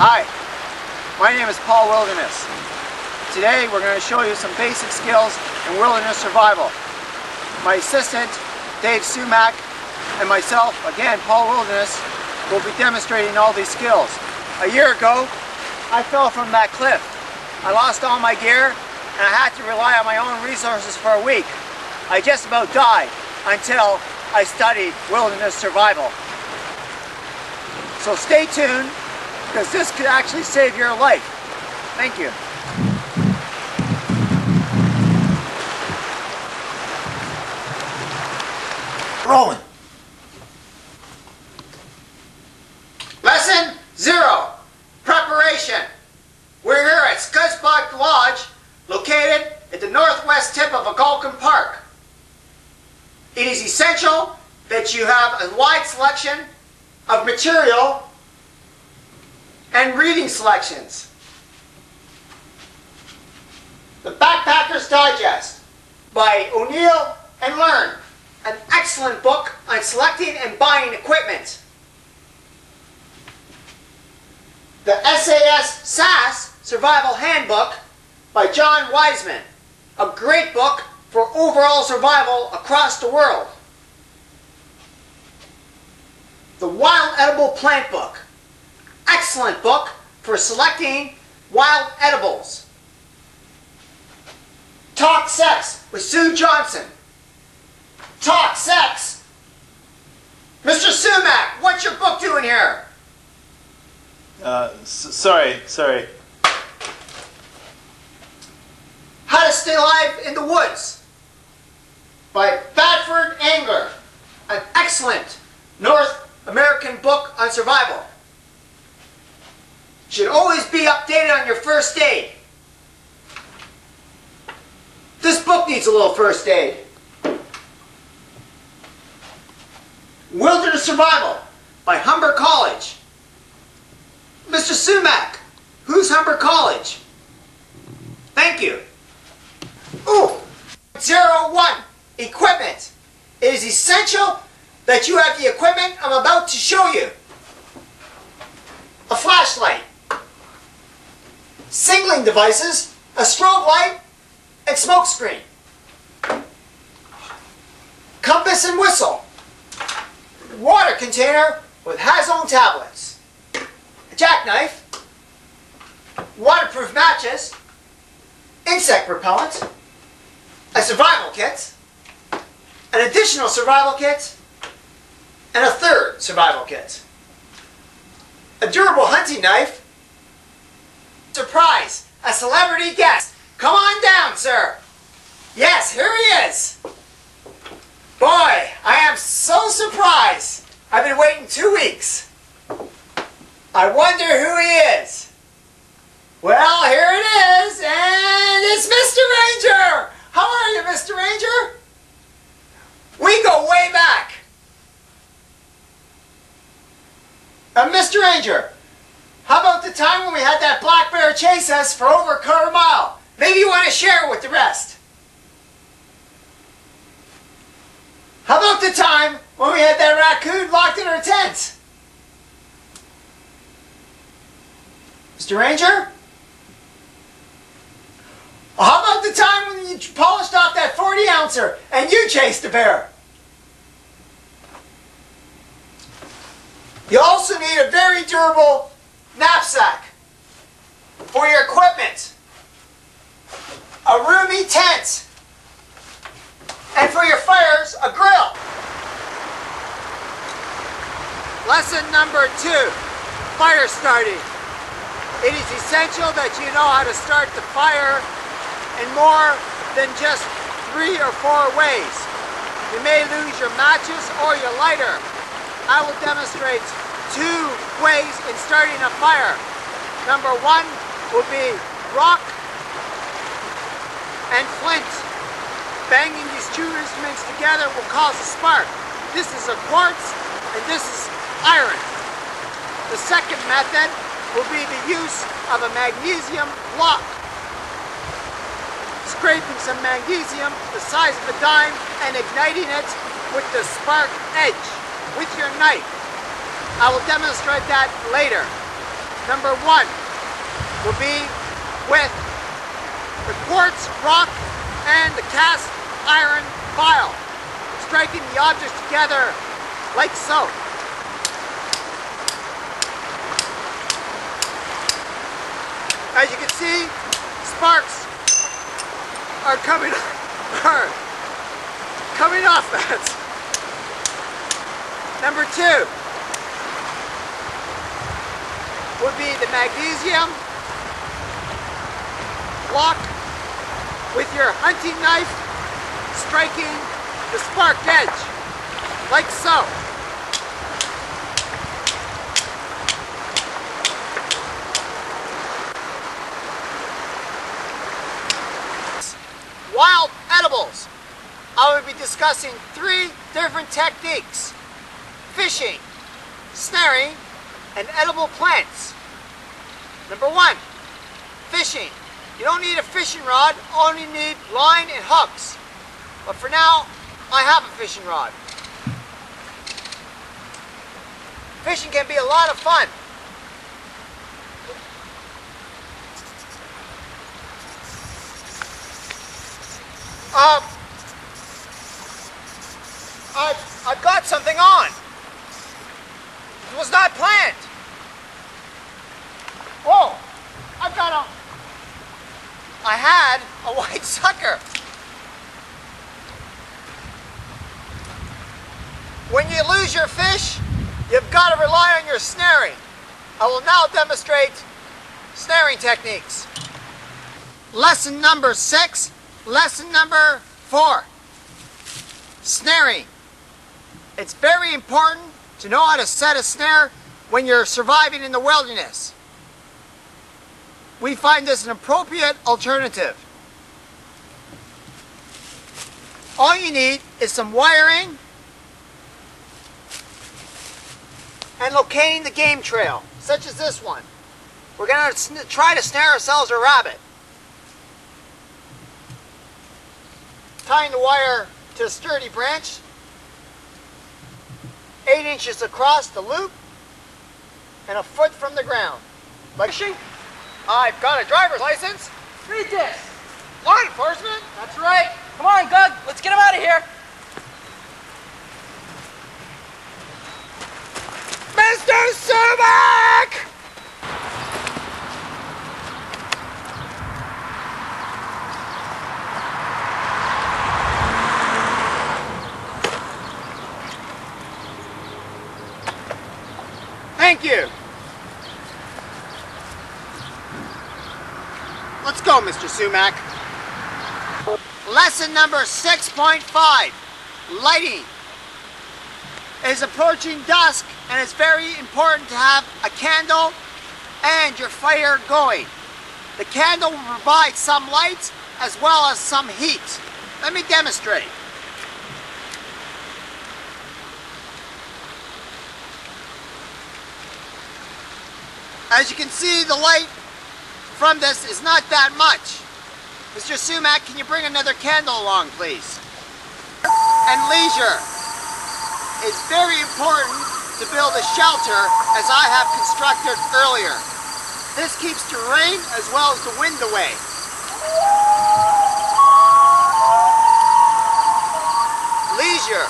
Hi, my name is Paul Wilderness. Today we're going to show you some basic skills in wilderness survival. My assistant, Dave Sumac, and myself, again Paul Wilderness, will be demonstrating all these skills. A year ago, I fell from that cliff. I lost all my gear and I had to rely on my own resources for a week. I just about died until I studied wilderness survival. So stay tuned, because this could actually save your life. Thank you. Rolling. Lesson 0, preparation. We're here at Scudsbach Lodge, located at the northwest tip of Algonquin Park. It is essential that you have a wide selection of material and reading selections. The Backpacker's Digest by O'Neill and Learn, an excellent book on selecting and buying equipment. The SAS Survival Handbook by John Wiseman, a great book for overall survival across the world. The Wild Edible Plant Book, excellent book for selecting wild edibles. Talk Sex with Sue Johnson. Talk Sex? Mr. Sumac, what's your book doing here? Sorry. How to Stay Alive in the Woods by Thadford Angler, an excellent North American book on survival. Should always be updated on your first aid. This book needs a little first aid. Wilderness Survival by Humber College. Mr. Sumac, who's Humber College? Thank you. Ooh, 01, equipment. It is essential that you have the equipment I'm about to show you. A flashlight, signaling devices, a strobe light, and smoke screen. Compass and whistle. Water container with Hazone tablets. A jackknife. Waterproof matches. Insect repellent. A survival kit. An additional survival kit. And a third survival kit. A durable hunting knife. Surprise! A celebrity guest! Come on down, sir! Yes, here he is! Boy, I am so surprised! I've been waiting 2 weeks. I wonder who he is. Well, here it is, and it's Mr. Ranger! How are you, Mr. Ranger? We go way back. Mr. Ranger, how about the time when we had that black bear chase us for over a quarter mile? Maybe you want to share it with the rest. How about the time when we had that raccoon locked in our tent? Mr. Ranger? How about the time when you polished off that 40-ouncer and you chased the bear? You also need a very durable knapsack for your equipment, a roomy tent, and for your fires, a grill. Lesson number 2, fire starting. It is essential that you know how to start the fire in more than just 3 or 4 ways. You may lose your matches or your lighter. I will demonstrate 2 ways in starting a fire. Number 1 will be rock and flint. Banging these 2 instruments together will cause a spark. This is a quartz and this is iron. The second method will be the use of a magnesium block. Scraping some magnesium the size of a dime and igniting it with the spark edge with your knife. I will demonstrate that later. Number 1 will be with the quartz rock and the cast iron file, striking the objects together like so. As you can see, sparks are coming off that. Number 2 would be the magnesium block with your hunting knife striking the spark edge, like so. Wild edibles. I will be discussing 3 different techniques: fishing, snaring, and edible plants. Number 1, fishing. You don't need a fishing rod, only need line and hooks. But for now, I have a fishing rod. Fishing can be a lot of fun. I've got something on. It was not planned. Oh, I had a white sucker. When you lose your fish, you've got to rely on your snaring. I will now demonstrate snaring techniques. Lesson number 6, lesson number 4. Snaring. It's very important to know how to set a snare when you're surviving in the wilderness. We find this an appropriate alternative. All you need is some wiring and locating the game trail, such as this one. We're going to try to snare ourselves a rabbit. Tying the wire to a sturdy branch, 8 inches across the loop, and a foot from the ground. Like fishing? I've got a driver's license. Read this. Law enforcement? That's right. Come on, Gug. Let's get him out of here. Mr. Sumac! Thank you. Let's go, Mr. Sumac. Lesson number 6.5, lighting. It is approaching dusk and it's very important to have a candle and your fire going. The candle will provide some light as well as some heat. Let me demonstrate. As you can see, the light from this is not that much. Mr. Sumac, can you bring another candle along, please? And leisure. It's very important to build a shelter, as I have constructed earlier. This keeps the rain as well as the wind away. Leisure.